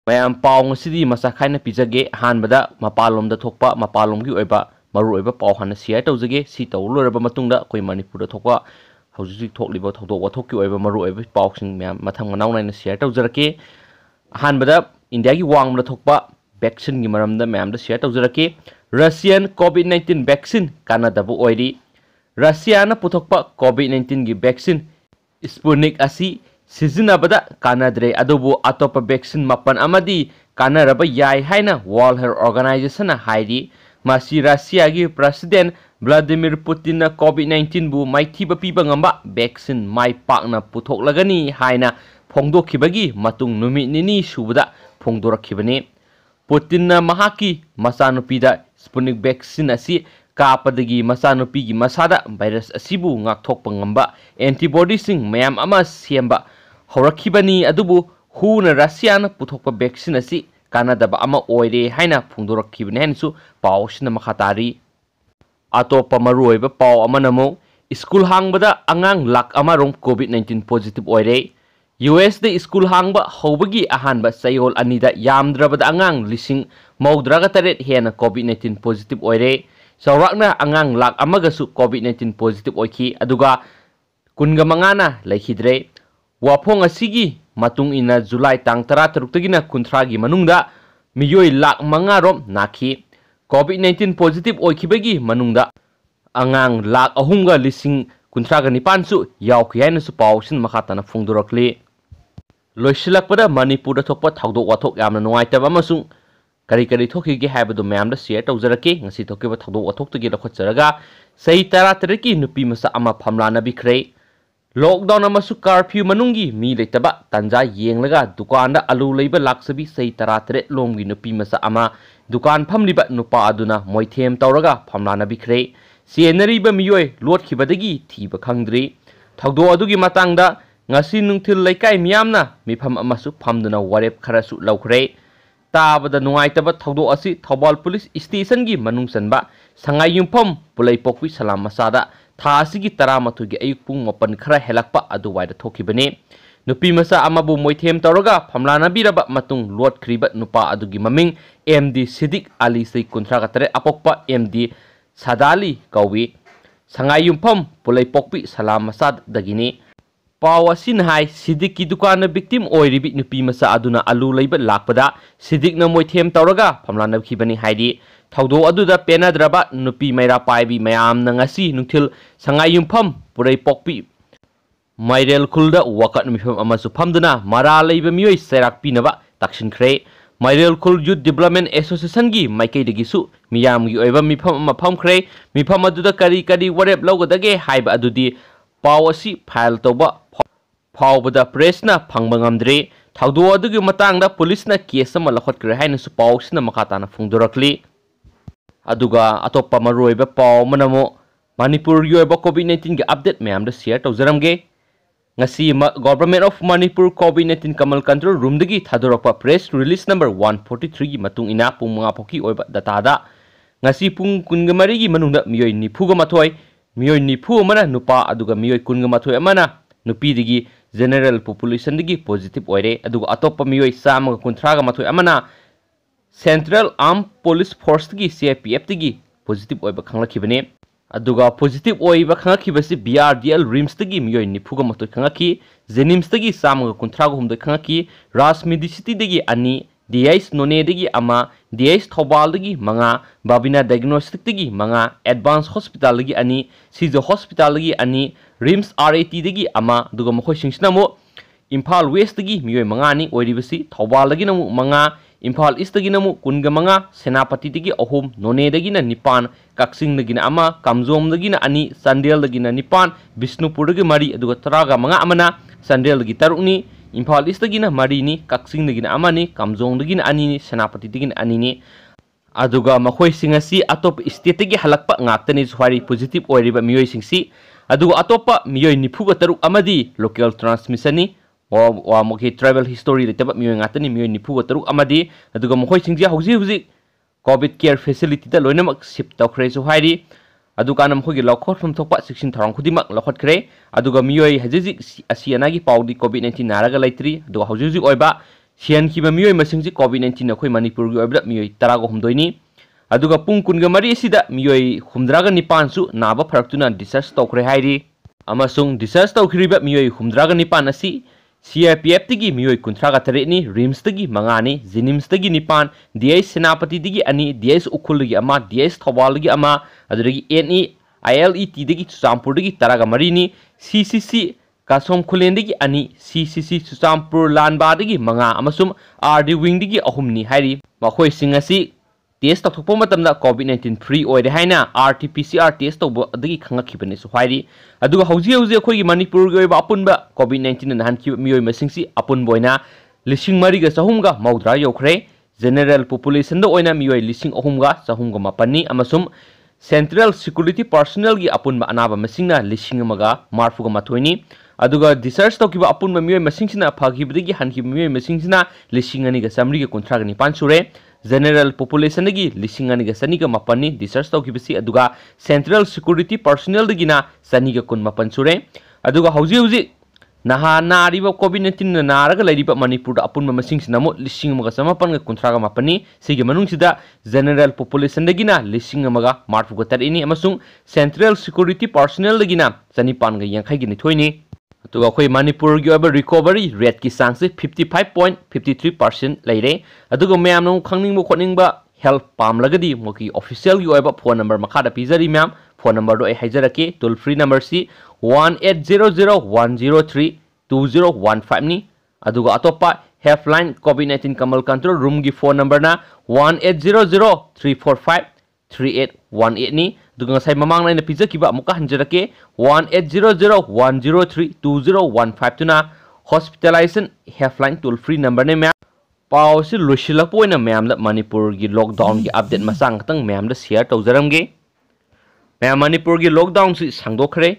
mayam paw ngasidi masa khaina pijage hanbada mapalom da thokpa mapalom gi oiba maru oiba paw hana share tawjage si tawloraba matungda koi manipur da thokpa hauji thokliba thokdo wathokki oiba maru oiba pawsing mayam mathang manaw naina share tawjarake hanbada india gi wangmda thokpa vaccine gi maramda mayam da share tawjarake Russian COVID-19 vaccine kanadabu oiri Russia na puthokpa COVID-19 gi vaccine Sputnik asi sizinabada kanadre adubu atopa vaccine mapan amadi kanaraba yai haina World Health Organization na hairi masi Russia gi President Vladimir Putin na COVID-19 bu maithiba piba ngamba vaccine mai pakna puthoklagani haina phongdokhibagi matung numit nini subada phongdorakhibani Putin na mahaki masanupida Sputnik vaccine asi kapadagi masanupigi masada virus asibu ngakthokpa ngamba antibody sing mayam ama siamba horakhibani adubu huna Russia na puthokpa vaccine asi kanadaba ama oire haina phungdorakhibani hansu pawsina makhatari atopa maruoiba paw amanamo school hangbada angang lak amarong COVID-19 positive oire US de school hangba hobagi ahanba sayol anida yamdrabada angang lising maudraga taret hena COVID-19 positive oire Saurakna angang lak amagasu COVID-19 positive oiki aduga kunga mangana laikhidre wapong asigi matung ina July tang 13 tagina kuntragi manungda miyoi lak mangarom naki COVID-19 positive oikibagi manungda angang lak ahumga lising kuntraga nipansu yauki haina su pawsin makhatana phungdurakli loisilakpada Manipur da thokpa thawdok wathok yamna nuaitaba amasung kari thoki ge haibadu mayam da share tawjarake ngasi thokiba thawdok wathok tagi lakhotjaraga sei tara tariki Nupimacha ama phamlana bikhre lockdown amasu curfew manungi mi leitaba tanja yenglaga dukan da Alu Leiba Chatchabi sei tara tare lomgi Nupimacha ama dukan phamliba nupa aduna moithem tawraga phamlana bikhre sienariba miyoi lotkhibadagi thiba khangdri thawdok adugi matangda ngasi nungthil laikai miyamna mifam amasu phamduna warep kharasu laukhre tabada nuaitaba thawdok asi Thobal Police Station gi manung sanba sangai yumpham pulai pokwi salam masada thasigi 13 gi ayuk pung 8 khara helakpa aduwaida thokibane Nupimacha amabu moithem tawraga phamlana biraba matung lot khriba nupa adugi maming MD Sidik Ali sei kunthra gatare apokpa MD Sadali kawi sangai yumpham pulai pokwi salam masad dagini Pawasin hai Sidik ki dukan victim oiribi Nupimacha aduna Alu Leiba lakpada Sidik na moithem tawraga phamlana khibani haidi thawdo aduda penadraba nupi maira paibi mayam na ngasi nungthil sangai yumpham purai pokpi mairel khulda wakat mifam amasu phamduna mara leiba miyoi serak pinaba taksinkhre mairel khul youth development association gi maikai dagi su miyam gi oiba mifam ama phamkhre mifam aduda kari warep logodage haiba adudi pawasi file toba phawbada press na phangba ngamdre thawdo adugi matangda police na case ama lakhotkhre haina su pawsina makhatana phungdorakli aduga atopa maroiba paw manamo Manipur yoiba COVID-19 gi update mayam da share tawjaramge ngasi government of Manipur COVID-19 kamal control room dagi thadorakpa press release number 143 gi matung ina pung mga phoki oiba data da ngasi pung kungamari gi manungda miyoi nifuga mathoi miyoi nifu mana nupa aduga miyoi kunga mathoi amana nupi digi general population digi positive oire aduga atopa miyoi sama kunthraga mathoi amana Central Armed Police Force digi CIPF digi positive oiba khanglakhibane aduga positive oiba khanglakhibasi BRDL RIMS digi miyoi nifuga mathoi khangakhi Jenims digi sama kunthraga humdoi khangakhi Ras Medicity digi ani DIS None digi ama DIS Thobal digi manga Babina Diagnostic digi manga Advanced Hospital digi ani Sijo Hospital digi ani RIMS RAT digi ama duga mokhoi singsnamo Imphal West digi miyoi manga ni oiribasi Thobal dagi namu manga Imphal East dagi namu kunga manga Senapati digi ahum None dagi na nipan Kaksing dagi na ama Kamjong dagi na ani Sandel dagi na nipan Bisnupur dagi mari aduga taraga manga amana Sandel dagi tarukni Imphal East dagi na mari ni Kaksing dagi na ama ni Kamjong dagi na ani ni Senapati dagi na ani ni aduga makhoi singasi atop state dagi halakpa ngaktani swari positive oiriba miyoi singsi aduga atopa miyoi nifuga taruk amadi local transmission ni wa mokhi travel history letaba miyoi ngatani miyoi nifuga taruk amadi aduga makhoi singji hauji covid care facility da loinamak ship tawkhre so hairi aduga nam khogi lokhot from thokpa section tharang khudimak lokhot khre aduga miyoi haji asiana gi pawdi covid 19 naraga laitri aduga hauji oiba सिहनखिबा मियोय मसिंगसि कोविड-19 अखोय मणिपुर गी ओइबदा मियोय 13 नि अदुगा पुंग कुनगा मरी सिदा मियोय 39 सु नाबा फरक्तुना discharge तौखरे हाइरि अमसुंग discharge तौखिरिबा मियोय 39 असि CRPF तगी मियोय 38 नि RIMS तगी 5 नि जिनिम्स तगी 9 DS सेनापति तगी 2 DS उखुल तगी 1 DS Thoubal तगी 1 अदुदगी NE ILET तगी चुचामपुर तगी 13 नि CCC कासोम खुलेन तगी 2 CCC चुचामपुर लानबा तगी 5 अमसुम RD विंग तगी 3 नि हाइरि मखोय सिंग असि टेस्ट तौथोकपा मतमदा कोविड-19 फ्री ओइरे हाइना RT-PCR टेस्ट तौबा अदगी खंगाखिबने सु हाइरि अदुगा हौजी हौजी अखोयगी मणिपुर गी ओइबा अपुनबा कोविड-19 ना नहानखिबा मियोय मसिंगसि अपुन बोइना 3,400 मौद्रा यौखरे जनरल पॉपुलेशन द ओइना मियोय 3,300 अमसुम सेंट्रल सिक्योरिटी पर्सनल गी अपुनबा अनाबा मसिंगना 1,040 अदुगा डिस्चार्ज तौकिबा अपुनबा मियोय मसिंगसिना फागिबदगी हनखिबा मियोय मसिंगसिना 2,909 सुरे जनरल पॉपुलेशन की 2,909 डिस्चार्ज तौकिबसि अदुगा सेंट्रल सिक्योरिटी पर्सनल दगिना 2,019 सुरे अदुगा हौजी हौजी नहा नारिबा कोविड-19 नारगा लैरिबा मणिपुर अपुनबा मसिंगसिना मो 1,939 सिगे मनुंगसिदा जनरल पॉपुलेशन दगिना 1,040 अमसुंग सेंट्रल सिक्योरिटी पर्सनल दगिना 2,5 नि अदुगा अखोय मणिपुर गी ओइबा रिकवरी रेट की सांगसे 55.53% लैरे अदुगा मैम नो खंगनिंगबो खोनिंगबा हेल्प पामलगदी मोकी ऑफिशियल गी ओइबा फोन नंबर मखादा पिजरी मैम फोन नंबर दो हाइजरके टोल फ्री नंबर सी 1800103201 नि अदुगा अतोपा हेल्पलाइन कोविड-19 कमल कंट्रोल रूम की फोन नंबर ना 1800345318 नि दुगा साइ ममांग नाइन पिजकिबा मुका हंजरके 1800103201 तुना hospitalization helpline toll free number ने मैम पाव से लोसिलपोइना मैम द मणिपुर की लॉकडाउन की अपडेट मसांग तंग मैम द शेयर तौजरमगे मैम मणिपुर की लॉकडाउन से सांगदोखरे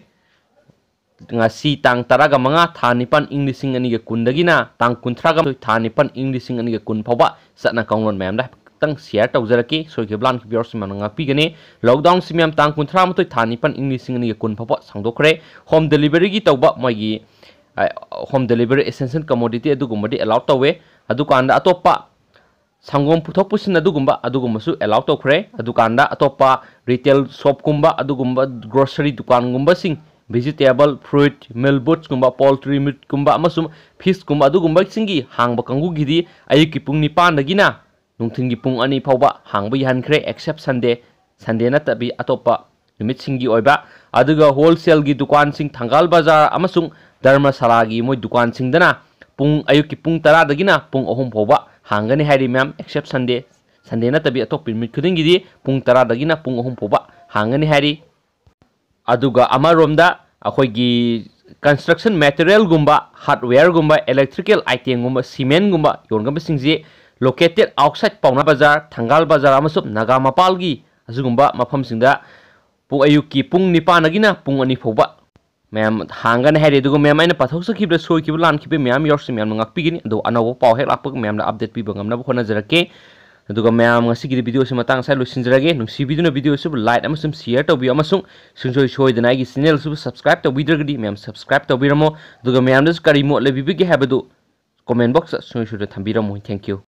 ngasi tang taraga manga tha nipan inglising ani ge kundagina tang kunthraga tha nipan inglising ani ge kun phawa satna kaungon ma'am दा तंग शेयर तौजरके सोइके ब्लान की बियर्स मनंगा पिगने लॉकडाउन सिमियम तांग कुंथ्रा मतो थानी पन इंग्लिशिंग नि कुन फपो सांगदोखरे होम डिलीवरी की तौबा मगी होम डिलीवरी एसेंशियल कमोडिटी अदुगुमदि अलाउ तौवे अदुकांदा अतोपा संगोम पुथोक पुसिन अदुगुमसु अलाउ तौखरे अदुकांदा अतोपा रिटेल शॉप कुंबा अदुगुम्बा ग्रोसरी दुकान गुंबा सिंग vegetable fruit milk boots kumba poultry meat kumba amasum fish kumba adugumba singi hangba kangu gidi ayuki pung 9 dagina nungthingi pung 2 phawba hangba yahankhre except sunday na tabi atopa numit singi oiba aduga wholesale gi dukan sing thangal bazar amasung dharmasala gi moi dukan sing dana pung ayuki pung 10 dagina pung 3 phawba hangani hairi ma'am except sunday na tabi atop permit khuding gidi pung 10 dagina pung 3 phawba hangani hairi अदुगा अमरोमदा अखोयगी construction material गुंबा hardware गुंबा electrical item गुंबा cement गुंबा योनगम सिंगजे located outside Paona Bazar थंगाल बाजार अमसुम नागा मपालगी अजुगुंबा मफम सिंगदा पुंग अयुकी पुंग 9 नगिना पुंग 2 फौबा मैम हांगन हैरे दुगो मैम आइना पाथौक सखिब्र सोइकिब लानखिबे ma'am yours ma'am ngakpigini ado anobo paw hek lapuk ma'am update पिबो ngamna khona jarake अदुगा ma'am ngasi gi video se matang sai losinjrage nungsi video na video se like amasum share tawbi amasung sungsoi soidana gi channel su subscribe tawbidragdi ma'am subscribe tawbiramo अदुगा ma'am das kari mo lebibige habadu comment box sungsoi thambiram thank you